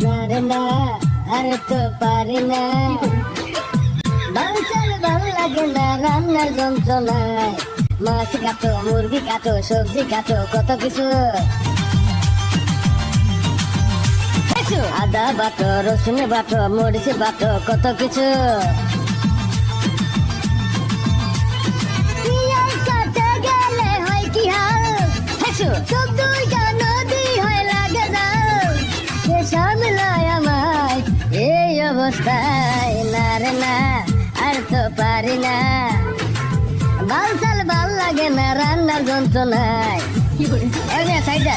না রে না আর তো পারি না, বাল চাল ভাল লাগে না রান্নার যন্ত্রণায়। মাছ কাটো, মুরগি কাটো, সবজি কাটো, কত কিছু। আদা বাটো, রসুন বাটো, মরিচ বাটো, কত কিছু। পিঁয়াজ কাটতে গেলে হয় কি হাল, সব দুইটা নদী হয় লাগে যাও। সে সামলায় আমায় এই অবস্থায়, না রে না আর তো পারি না, বাল চাল ভাল লাগে না রান্নার যন্ত্রণায়। সাইড